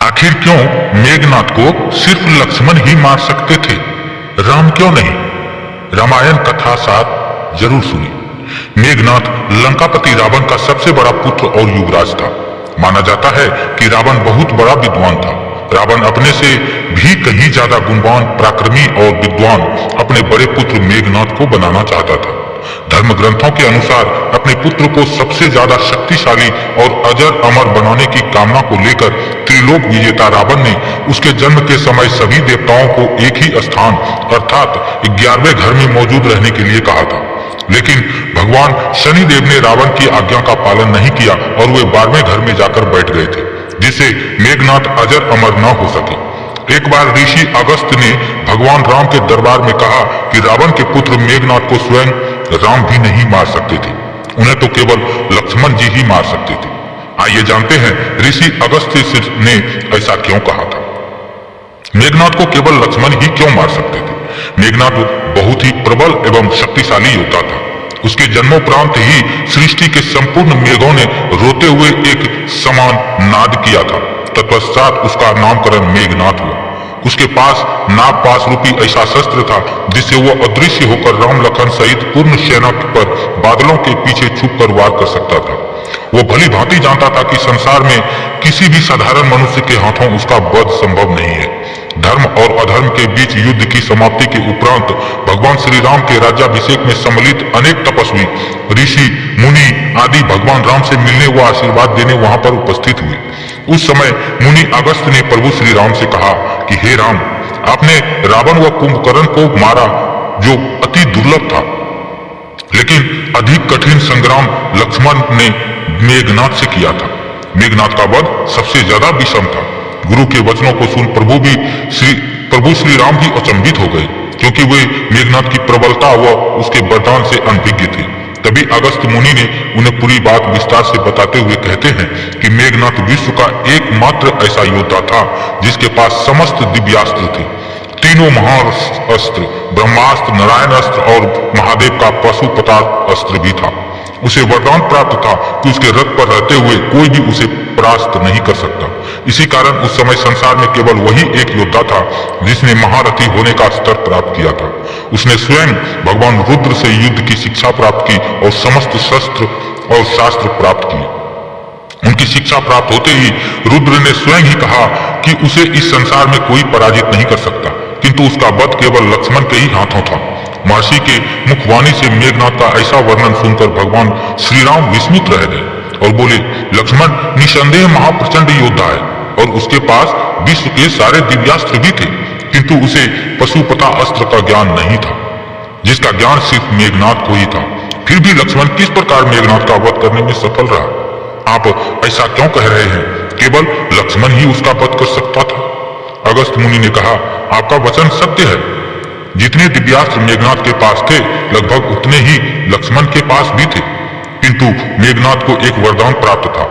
आखिर क्यों मेघनाथ को सिर्फ लक्ष्मण ही मार सकते थे, राम क्यों नहीं? रामायण कथा 7 जरूर सुनी। मेघनाथ लंकापति रावण का सबसे बड़ा पुत्र और युवराज था। माना जाता है कि रावण बहुत बड़ा विद्वान था। रावण अपने से भी कहीं ज्यादा गुणवान, पराक्रमी और विद्वान अपने बड़े पुत्र मेघनाथ को बनाना चाहता था। धर्म ग्रंथों के अनुसार अपने पुत्र को सबसे ज्यादा शक्तिशाली और अजर अमर बनाने की कामना को लेकर त्रिलोक विजेता रावण ने उसके जन्म के समय सभी देवताओं को एक ही स्थान अर्थात 11वें घर में मौजूद रहने के लिए कहा था। लेकिन भगवान शनिदेव ने रावण की आज्ञा का पालन नहीं किया और वे 12वें घर में जाकर बैठ गए थे, जिससे मेघनाथ अजर अमर न हो सके। एक बार ऋषि अगस्त्य ने भगवान राम के दरबार में कहा कि रावण के पुत्र मेघनाथ को स्वयं राम भी नहीं मार सकते थे, उन्हें तो केवल लक्ष्मण जी ही मार सकते थे। आइए जानते हैं ऋषि अगस्त्य ने ऐसा क्यों कहा था। मेघनाथ को केवल लक्ष्मण ही क्यों मार सकते थे? मेघनाथ बहुत ही प्रबल एवं शक्तिशाली योद्धा था। उसके जन्मोपरांत ही सृष्टि के संपूर्ण मेघों ने रोते हुए एक समान नाद किया था। तत्पश्चात उसका नामकरण मेघनाथ हुआ। उसके पास नागपाश रूपी ऐसा शस्त्र था जिससे वह अदृश्य होकर राम लखन सहित पूर्ण सेना पर बादलों के पीछे छुपकर वार कर सकता था। वह भली भांति जानता था कि संसार में किसी भी साधारण मनुष्य के हाथों उसका वध संभव नहीं है। धर्म और अधर्म के बीच युद्ध की समाप्ति के उपरांत भगवान श्री राम के राज्याभिषेक में सम्मिलित अनेक तपस्वी, ऋषि, मुनि आदि भगवान राम से मिलने व आशीर्वाद देने वहां पर उपस्थित हुए। उस समय मुनि अगस्त्य ने प्रभु श्री राम से कहा कि हे राम, आपने रावण व कुंभकर्ण को मारा जो अति दुर्लभ था, लेकिन अधिक कठिन संग्राम लक्ष्मण ने मेघनाथ से किया था। मेघनाथ का वध सबसे ज्यादा विषम था। गुरु के वचनों को सुन प्रभु श्री राम भी अचंभित हो गए, क्योंकि वे मेघनाथ की प्रबलता व उसके वरदान से अनभिज्ञ थे। तभी अगस्त्य मुनि ने उन्हें पूरी बात विस्तार से बताते हुए कहते हैं कि मेघनाथ विश्व का एकमात्र ऐसा योद्धा था जिसके पास समस्त दिव्यास्त्र थे। तीनों महाअस्त्र, ब्रह्मास्त्र, नारायण अस्त्र और महादेव का पशुपता अस्त्र भी था। उसे वरदान प्राप्त था कि उसके रथ पर रहते हुए कोई भी उसे परास्त नहीं कर सकता। इसी कारण उस समय संसार में केवल वही एक योद्धा था जिसने महारथी होने का स्तर प्राप्त किया था। उसने स्वयं भगवान रुद्र से युद्ध की शिक्षा प्राप्त की और समस्त शस्त्र और शास्त्र प्राप्त किए। उनकी शिक्षा प्राप्त होते ही रुद्र ने स्वयं ही कहा कि उसे इस संसार में कोई पराजित नहीं कर सकता, किंतु उसका वध केवल लक्ष्मण के ही हाथों था। महर्षि के मुखवाणी से मेघनाथ का ऐसा वर्णन सुनकर भगवान श्री राम विस्मित रह गए और बोले, लक्ष्मण निसंदेह महाप्रचंड योद्धा है और उसके पास विश्व के सारे दिव्यास्त्र भी थे, किंतु उसे पशुपता अस्त्र का ज्ञान नहीं था, जिसका ज्ञान सिर्फ मेघनाथ को ही था। फिर भी लक्ष्मण किस प्रकार मेघनाथ का वध करने में सफल रहा? आप ऐसा क्यों कह रहे हैं? केवल लक्ष्मण ही उसका वध कर सकता था। अगस्त्य मुनि ने कहा, आपका वचन सत्य है। जितने दिव्यास्त्र मेघनाथ के पास थे, लगभग उतने ही लक्ष्मण के पास भी थे, किंतु मेघनाथ को एक वरदान प्राप्त था।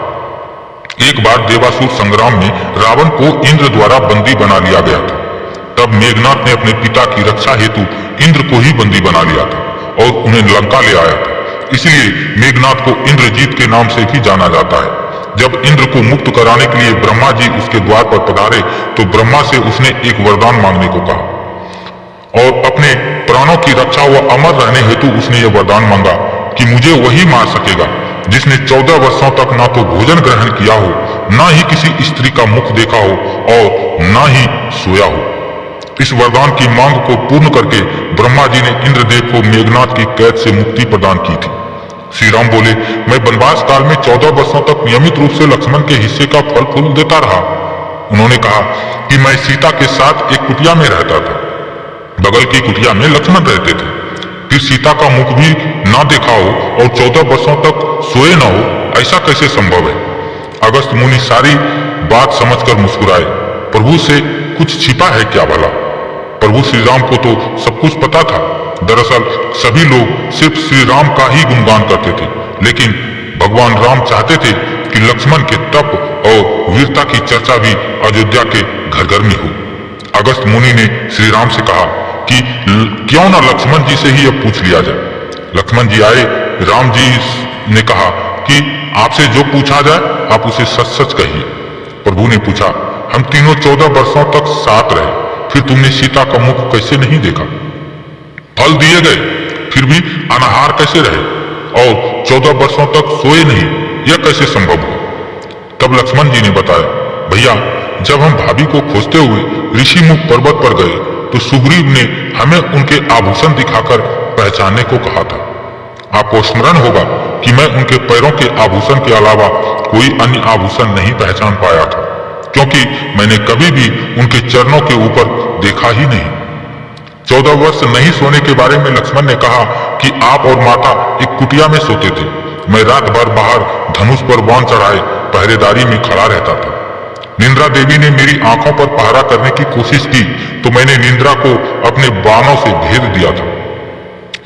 एक बार देवासुर संग्राम में रावण को इंद्र द्वारा बंदी बना लिया गया था। तब मेघनाथ ने अपने पिता की रक्षा हेतु इंद्र को ही बंदी बना लिया था और उन्हें लंका ले आया था। इसलिए मेघनाथ को इंद्रजीत के नाम से भी जाना जाता है। जब इंद्र को मुक्त कराने के लिए ब्रह्मा जी उसके द्वार पर पधारे तो ब्रह्मा से उसने एक वरदान मांगने को कहा और अपने प्राणों की रक्षा व अमर रहने हेतु उसने यह वरदान मांगा कि मुझे वही मार सकेगा जिसने 14 वर्षों तक ना तो भोजन ग्रहण किया हो, ना ही किसी स्त्री का मुख देखा हो और ना ही सोया हो। इस वरदान की मांग को पूर्ण करके ब्रह्मा जी ने इंद्रदेव को मेघनाथ की कैद से मुक्ति प्रदान की थी। श्री राम बोले, मैं वनवास काल में 14 वर्षों तक नियमित रूप से लक्ष्मण के हिस्से का फल फूल देता रहा। उन्होंने कहा कि मैं सीता के साथ एक कुटिया में रहता था। बगल की कुटिया में लक्ष्मण रहते थे। फिर सीता का मुख भी ना देखा हो और 14 वर्षों तक सोए ना हो, ऐसा कैसे संभव है? अगस्त्य मुनि सारी बात समझकर मुस्कुराए। प्रभु से कुछ छिपा है क्या भला? प्रभु श्री राम को तो सब कुछ पता था। दरअसल सभी लोग सिर्फ श्री राम का ही गुणगान करते थे, लेकिन भगवान राम चाहते थे कि लक्ष्मण के तप और वीरता की चर्चा भी अयोध्या के घर घर में हो। अगस्त्य मुनि ने श्री राम से कहा कि क्यों ना लक्ष्मण जी से ही अब पूछ लिया जाए। लक्ष्मण जी आए। राम जी ने कहा कि आपसे जो पूछा जाए आप उसे सच सच कहिए। प्रभु ने पूछा, हम तीनों 14 वर्षों तक साथ रहे, फिर तुमने सीता का मुख कैसे नहीं देखा? फल दिए गए फिर भी अनाहार कैसे रहे और 14 वर्षों तक सोए नहीं, यह कैसे संभव हुआ? तब लक्ष्मण जी ने बताया, भैया जब हम भाभी को खोजते हुए ऋषिमुख पर्वत पर गए तो सुग्रीव ने हमें उनके आभूषण दिखाकर पहचानने को कहा था। आपको स्मरण होगा कि मैं उनके पैरों के आभूषण के अलावा कोई अन्य आभूषण नहीं पहचान पाया था, क्योंकि मैंने कभी भी उनके चरणों के ऊपर देखा ही नहीं। 14 वर्ष नहीं सोने के बारे में लक्ष्मण ने कहा कि आप और माता एक कुटिया में सोते थे। मैं रात भर बाहर धनुष पर बाण चढ़ाए पहरेदारी में खड़ा रहता था। निंद्रा देवी ने मेरी आंखों पर पहरा करने की कोशिश की तो मैंने निंद्रा को अपने बाणों से भेद दिया था।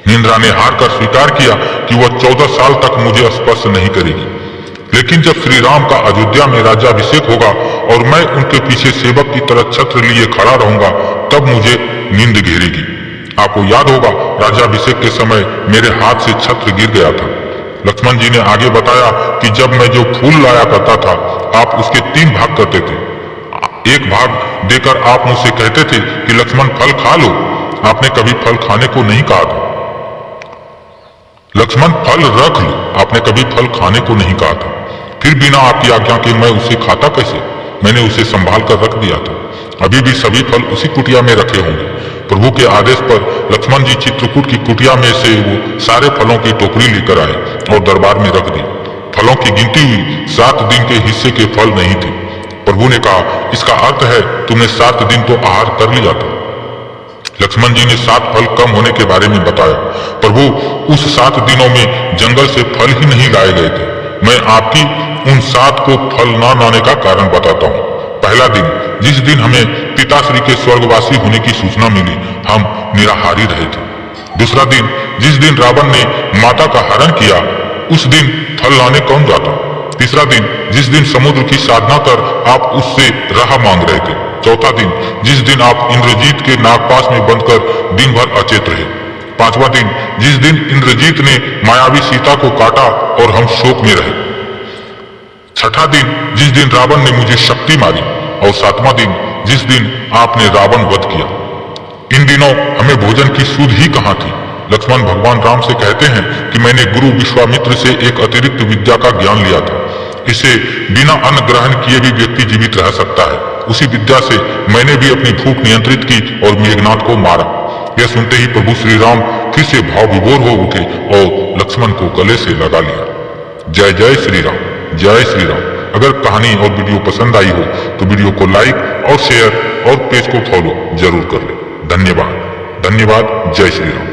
निंद्रा ने हार कर स्वीकार किया कि वह 14 साल तक मुझे स्पर्श नहीं करेगी, लेकिन जब श्री राम का अयोध्या में राज्याभिषेक होगा और मैं उनके पीछे सेवक की तरह छत्र लिए खड़ा रहूंगा, तब मुझे नींद घेरेगी। आपको याद होगा राज्याभिषेक के समय मेरे हाथ से छत्र गिर गया था। लक्ष्मण जी ने आगे बताया कि जब मैं जो फूल लाया करता था आप उसके 3 भाग करते थे। एक भाग देकर आप मुझसे कहते थे कि लक्ष्मण फल खा लो। आपने कभी फल खाने को नहीं कहा था। लक्ष्मण फल रख लो, आपने कभी फल खाने को नहीं कहा था। फिर बिना आपकी आज्ञा के मैं उसे खाता कैसे? मैंने उसे संभाल कर रख दिया था। अभी भी सभी फल उसी कुटिया में रखे होंगे। प्रभु के आदेश पर लक्ष्मण जी चित्रकूट की कुटिया में से वो सारे फलों की टोकरी लेकर आए और दरबार में रख दी। फलों की गिनती हुई 7 दिन के हिस्से के फल नहीं थे। प्रभु ने कहा, इसका अर्थ है तुमने 7 दिन तो आहार कर लिया था। लक्ष्मण जी ने 7 फल कम होने के बारे में बताया। प्रभु उस 7 दिनों में जंगल से फल ही नहीं लाए गए थे। मैं आपकी उन 7 को फल न लाने का कारण बताता हूँ। पहला दिन, जिस दिन हमें पिताश्री के स्वर्गवासी होने की सूचना मिली, हम निराहारी रहे थे। दूसरा दिन, जिस दिन रावण ने माता का हरण किया, उस दिन फल लाने कौन जाता? तीसरा दिन, जिस दिन समुद्र की साधना कर आप उससे राह मांग रहे थे। चौथा दिन, जिस दिन आप इंद्रजीत के नागपाश में बंधकर दिन भर अचेत रहे। पांचवा दिन, जिस दिन इंद्रजीत ने मायावी सीता को काटा और हम शोक में रहे। छठा दिन, जिस दिन रावण ने मुझे शक्ति मारी। और 7वां दिन, जिस दिन आपने रावण वध किया। इन दिनों हमें भोजन की सुध ही कहाँ थी। लक्ष्मण भगवान राम से कहते हैं कि मैंने गुरु विश्वामित्र से एक अतिरिक्त विद्या का ज्ञान लिया था। इसे बिना अन्न ग्रहण किए भी व्यक्ति जीवित रह सकता है। उसी विद्या से मैंने भी अपनी भूख नियंत्रित की और मेघनाथ को मारा। यह सुनते ही प्रभु श्री राम फिर से भाव विभोर हो उठे और लक्ष्मण को गले से लगा लिया। जय जय श्री राम, जय श्री राम। अगर कहानी और वीडियो पसंद आई हो तो वीडियो को लाइक और शेयर और पेज को फॉलो जरूर कर ले। धन्यवाद, धन्यवाद। जय श्री राम।